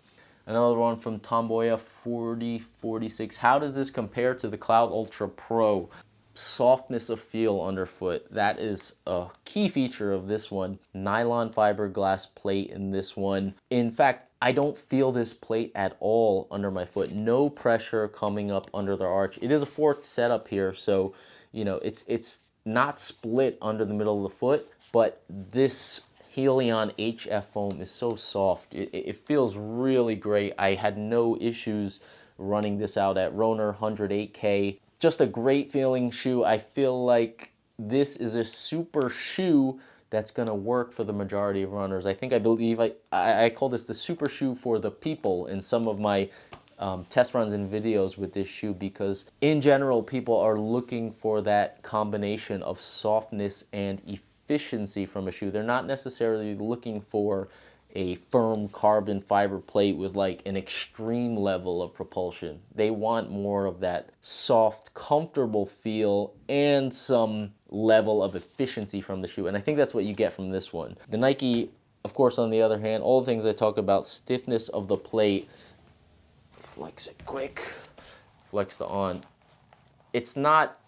Another one from Tomboya 4046. How does this compare to the Cloud Ultra Pro? Softness of feel underfoot. That is a key feature of this one. Nylon fiberglass plate in this one. In fact, I don't feel this plate at all under my foot. No pressure coming up under the arch. It is a forked setup here, so you know it's not split under the middle of the foot, but this Helion HF foam is so soft. It feels really great. I had no issues running this out at Roner 108K. Just a great feeling shoe. I feel like this is a super shoe that's gonna work for the majority of runners. I believe I call this the super shoe for the people in some of my test runs and videos with this shoe, because in general, people are looking for that combination of softness and efficiency from a shoe. They're not necessarily looking for a firm carbon fiber plate with like an extreme level of propulsion. They want more of that soft, comfortable feel and some level of efficiency from the shoe. And I think that's what you get from this one. The Nike, of course, on the other hand, all the things I talk about, stiffness of the plate, flex it quick, flex the on. It's not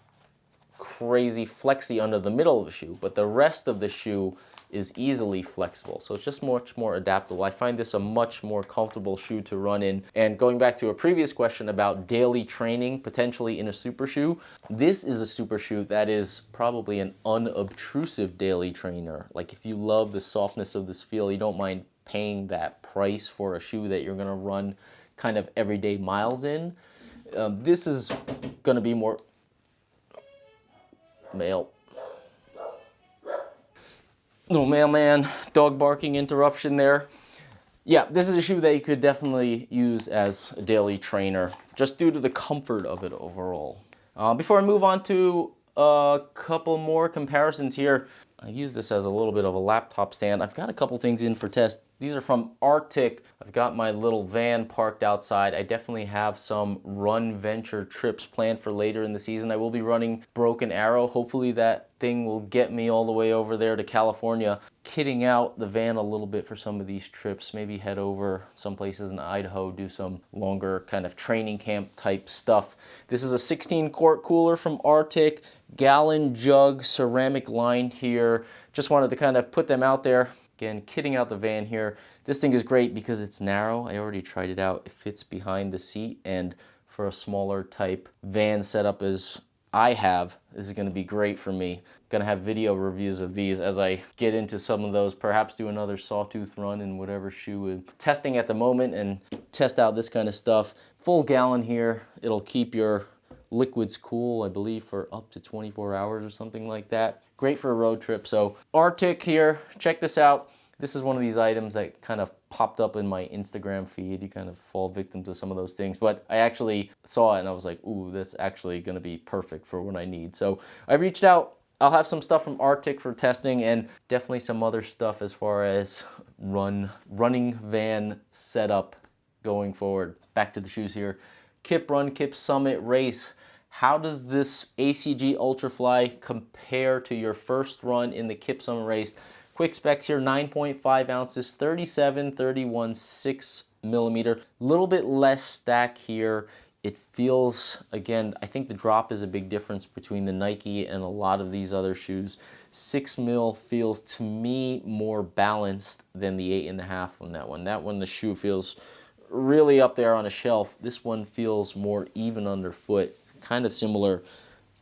crazy flexy under the middle of the shoe, but the rest of the shoe is easily flexible. So it's just much more adaptable. I find this a much more comfortable shoe to run in. And going back to a previous question about daily training, potentially in a super shoe, this is a super shoe that is probably an unobtrusive daily trainer. Like if you love the softness of this feel, you don't mind paying that price for a shoe that you're gonna run kind of everyday miles in. This is gonna be more male. Little mailman, dog barking interruption there. Yeah, this is a shoe that you could definitely use as a daily trainer, just due to the comfort of it overall. Before I move on to a couple more comparisons here, I use this as a little bit of a laptop stand. I've got a couple things in for test. These are from RTIC. I've got my little van parked outside. I definitely have some RUNventure trips planned for later in the season. I will be running Broken Arrow. Hopefully that thing will get me all the way over there to California. Kitting out the van a little bit for some of these trips. Maybe head over some places in Idaho, do some longer kind of training camp type stuff. This is a 16-quart cooler from RTIC. Gallon jug, ceramic lined here. Just wanted to kind of put them out there. Again, kitting out the van here. This thing is great because it's narrow. I already tried it out. It fits behind the seat, and for a smaller type van setup as I have, this is gonna be great for me. Gonna have video reviews of these as I get into some of those, perhaps do another sawtooth run in whatever shoe I'm testing at the moment and test out this kind of stuff. Full gallon here. It'll keep your liquids cool, I believe, for up to 24 hours or something like that. Great for a road trip. So RTIC here, check this out. This is one of these items that kind of popped up in my Instagram feed. You kind of fall victim to some of those things, but I actually saw it and I was like, ooh, that's actually gonna be perfect for what I need. So I reached out. I'll have some stuff from RTIC for testing and definitely some other stuff as far as running van setup going forward. Back to the shoes here. Kiprun, Kip Summit Race. How does this ACG Ultrafly compare to your first run in the Kip Summit Race? Quick specs here, 9.5 ounces, 37, 31, 6 millimeter. A little bit less stack here. It feels, again, I think the drop is a big difference between the Nike and a lot of these other shoes. 6 mil feels to me more balanced than the 8.5 on that one. That one, the shoe feels really up there on a shelf. This one feels more even underfoot, kind of similar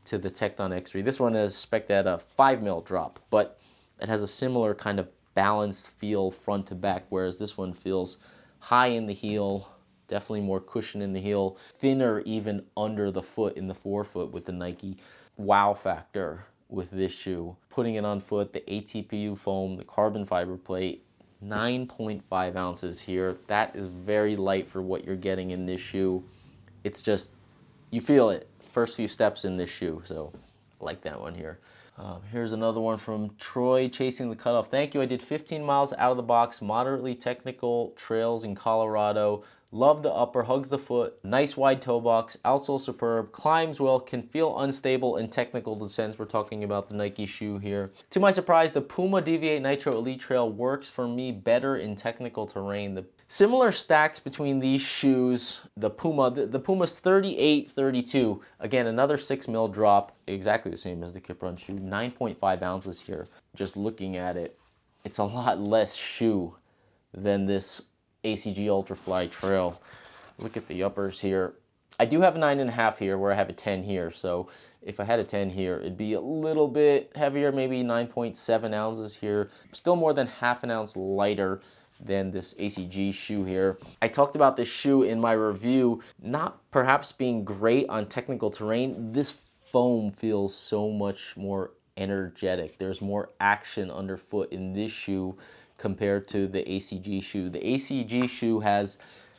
to the Tecton X3. This one is spec'd at a 5 mil drop, but it has a similar kind of balanced feel front to back, whereas this one feels high in the heel, definitely more cushion in the heel, thinner even under the foot in the forefoot with the Nike. Wow factor with this shoe. Putting it on foot, the ATPU foam, the carbon fiber plate, 9.5 ounces here. That is very light for what you're getting in this shoe. It's just, you feel it first few steps in this shoe, so I like that one here. Here's another one from Troy, Chasing the Cutoff. Thank you. I did 15 miles out of the box, moderately technical trails in Colorado. Love the upper, hugs the foot, nice wide toe box, outsole superb, climbs well, can feel unstable in technical descents. We're talking about the Nike shoe here. To my surprise, the PUMA Deviate Nitro Elite Trail works for me better in technical terrain. The similar stacks between these shoes, the Puma's 38, 32. Again, another 6 mil drop, exactly the same as the Kiprun shoe, 9.5 ounces here. Just looking at it, it's a lot less shoe than this ACG Ultrafly Trail. Look at the uppers here. I do have a 9.5 here where I have a 10 here, so if I had a 10 here, it'd be a little bit heavier, maybe 9.7 ounces here. Still more than half an ounce lighter than this ACG shoe here. I talked about this shoe in my review, not perhaps being great on technical terrain. This foam feels so much more energetic. There's more action underfoot in this shoe compared to the ACG shoe. The ACG shoe has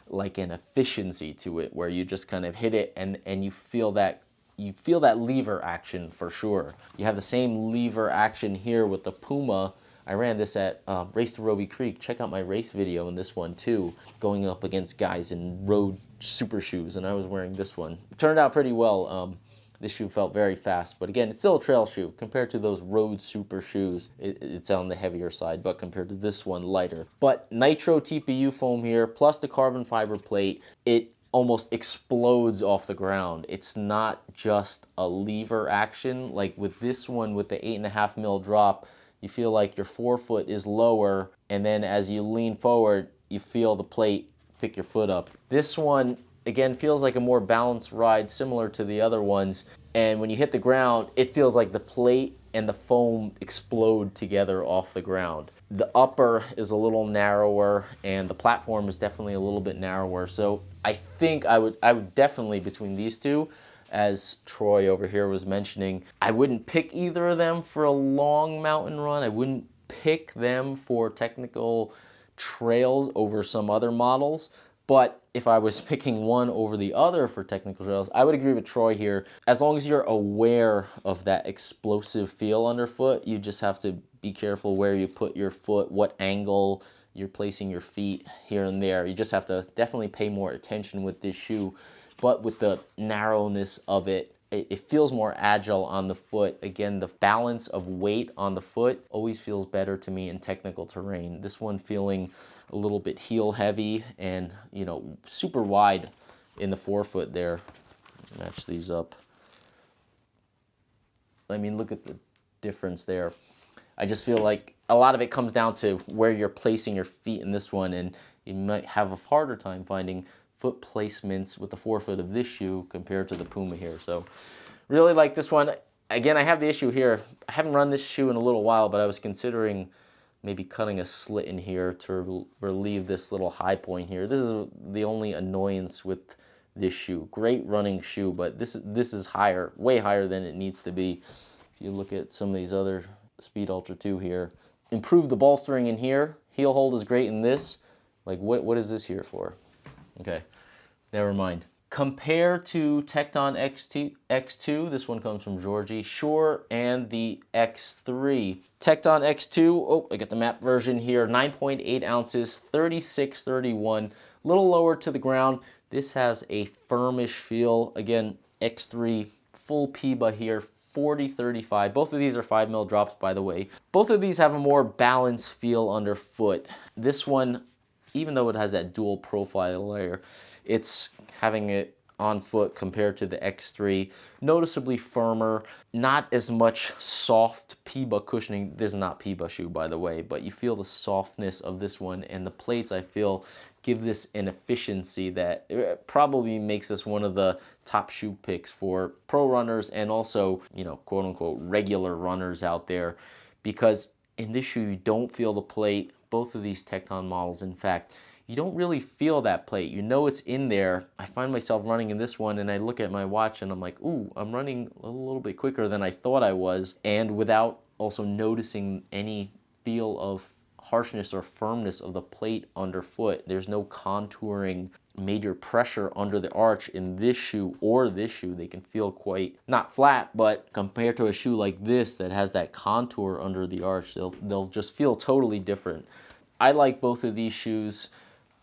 like an efficiency to it where you just kind of hit it and you feel that lever action for sure. You have the same lever action here with the PUMA, I ran this at Race to Roby Creek. Check out my race video in this one too, going up against guys in road super shoes, and I was wearing this one. It turned out pretty well. This shoe felt very fast, but again, it's still a trail shoe. Compared to those road super shoes, it's on the heavier side, but compared to this one, lighter. But nitro TPU foam here, plus the carbon fiber plate, it almost explodes off the ground. It's not just a lever action. Like with this one, with the 8.5 mil drop, you feel like your forefoot is lower, and then as you lean forward, you feel the plate pick your foot up. This one, again, feels like a more balanced ride, similar to the other ones. And when you hit the ground, it feels like the plate and the foam explode together off the ground. The upper is a little narrower, and the platform is definitely a little bit narrower. So I think I would definitely, between these two, as Troy over here was mentioning, I wouldn't pick either of them for a long mountain run. I wouldn't pick them for technical trails over some other models. But if I was picking one over the other for technical trails, I would agree with Troy here. As long as you're aware of that explosive feel underfoot, you just have to be careful where you put your foot, what angle you're placing your feet here and there. You just have to definitely pay more attention with this shoe. But with the narrowness of it, it feels more agile on the foot. Again, the balance of weight on the foot always feels better to me in technical terrain. This one feeling a little bit heel heavy and, you know, super wide in the forefoot there. Match these up. I mean, look at the difference there. I just feel like a lot of it comes down to where you're placing your feet in this one, and you might have a harder time finding foot placements with the forefoot of this shoe compared to the PUMA here. So really like this one. Again, I have the issue here. I haven't run this shoe in a little while, but I was considering maybe cutting a slit in here to relieve this little high point here. This is the only annoyance with this shoe. Great running shoe, but this is higher, way higher than it needs to be. If you look at some of these other Speed Ultra 2 here, improve the bolstering in here. Heel hold is great in this. Like what is this here for? Okay, never mind. Compared to Tecton X2, this one comes from Georgie, Shure, and the X3. Tecton X2, oh, I got the map version here, 9.8 ounces, 36.31, a little lower to the ground. This has a firmish feel. Again, X3, full PUMA here, 40.35. Both of these are 5 mil drops, by the way. Both of these have a more balanced feel underfoot. This one, even though it has that dual profile layer, it's having it on foot compared to the X3, noticeably firmer, not as much soft PUMA cushioning. This is not PUMA shoe, by the way, but you feel the softness of this one, and the plates, I feel, give this an efficiency that probably makes this one of the top shoe picks for pro runners and also, you know, quote unquote regular runners out there, because in this shoe you don't feel the plate. Both of these Tecton models, in fact, you don't really feel that plate. You know it's in there. I find myself running in this one and I look at my watch and I'm like, ooh, I'm running a little bit quicker than I thought I was, and without also noticing any feel of harshness or firmness of the plate underfoot. There's no contouring major pressure under the arch in this shoe or this shoe. They can feel quite, not flat, but compared to a shoe like this that has that contour under the arch, they'll just feel totally different. I like both of these shoes.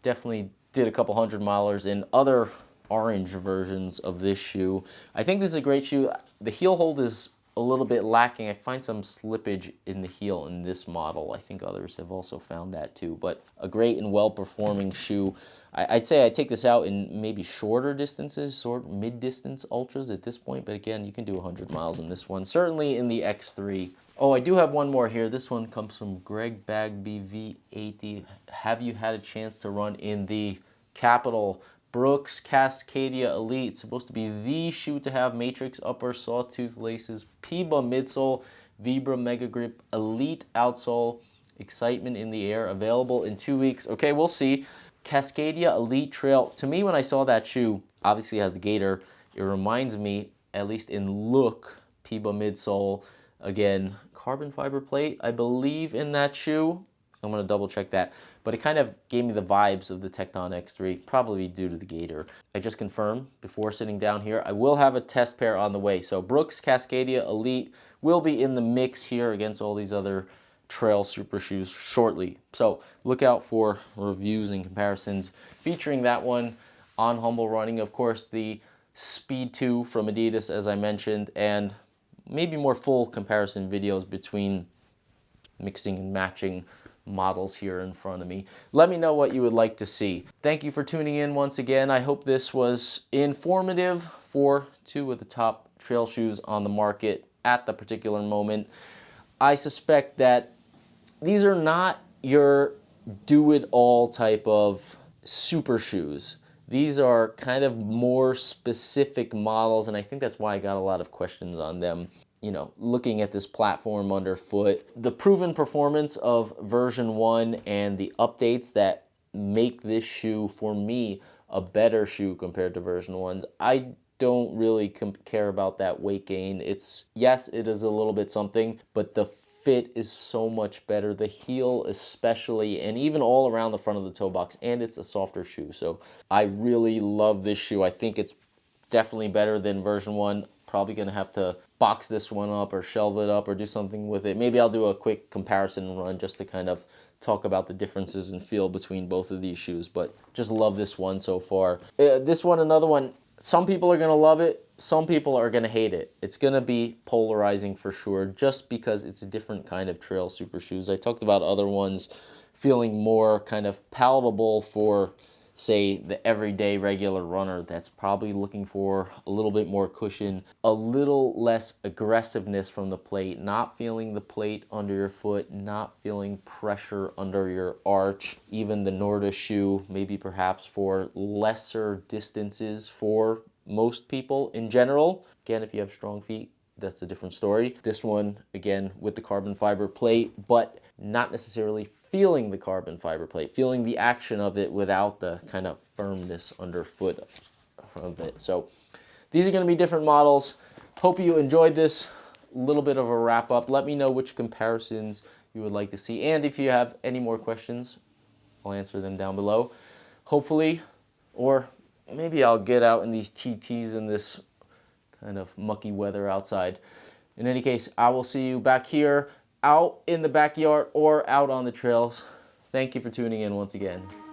Definitely did a couple 100-milers in other orange versions of this shoe. I think this is a great shoe. The heel hold is a little bit lacking. I find some slippage in the heel in this model. I think others have also found that too, but a great and well-performing shoe. I'd say I take this out in maybe shorter distances, mid-distance ultras at this point, but again, you can do 100 miles in this one, certainly in the X3. Oh, I do have one more here. This one comes from Greg Bagby V80. Have you had a chance to run in the Capital Brooks Cascadia Elite? Supposed to be the shoe to have. Matrix upper, sawtooth laces, PUMA midsole, Vibra Mega Grip, Elite outsole, excitement in the air, available in 2 weeks. Okay, we'll see. Cascadia Elite Trail. To me, when I saw that shoe, obviously it has the gator. It reminds me, at least in look, PUMA midsole. Again, carbon fiber plate, I believe, in that shoe. I'm going to double check that. But it kind of gave me the vibes of the Tecton X3, probably due to the gator. I just confirmed before sitting down here, I will have a test pair on the way. So Brooks Cascadia Elite will be in the mix here against all these other trail super shoes shortly. So look out for reviews and comparisons featuring that one on Humble Running. Of course, the Speed 2 from Adidas, as I mentioned, and maybe more full comparison videos between mixing and matching models here in front of me. Let me know what you would like to see. Thank you for tuning in once again. I hope this was informative for two of the top trail shoes on the market at the particular moment. I suspect that these are not your do-it-all type of super shoes. These are kind of more specific models, and I think that's why I got a lot of questions on them. You know, looking at this platform underfoot, the proven performance of version 1 and the updates that make this shoe, for me, a better shoe compared to version 1's. I don't really care about that weight gain. Yes, it is a little bit something, but the fit is so much better. The heel especially, and even all around the front of the toe box, and it's a softer shoe. So I really love this shoe. I think it's definitely better than version 1. Probably gonna have to box this one up or shelve it up or do something with it. Maybe I'll do a quick comparison run just to kind of talk about the differences in feel between both of these shoes, but just love this one so far. This one, another one, some people are gonna love it, some people are gonna hate it. It's gonna be polarizing for sure, just because it's a different kind of trail super shoes. I talked about other ones feeling more kind of palatable for, say, the everyday regular runner that's probably looking for a little bit more cushion, a little less aggressiveness from the plate, not feeling the plate under your foot, not feeling pressure under your arch. Even the Norda shoe, maybe perhaps for lesser distances for most people in general. Again, if you have strong feet, that's a different story. This one, again, with the carbon fiber plate, but not necessarily feeling the carbon fiber plate, feeling the action of it without the kind of firmness underfoot of it. So these are going to be different models. Hope you enjoyed this little bit of a wrap up. Let me know which comparisons you would like to see, and if you have any more questions, I'll answer them down below. Hopefully, or maybe I'll get out in these TTs in this kind of mucky weather outside. In any case, I will see you back here out in the backyard or out on the trails. Thank you for tuning in once again.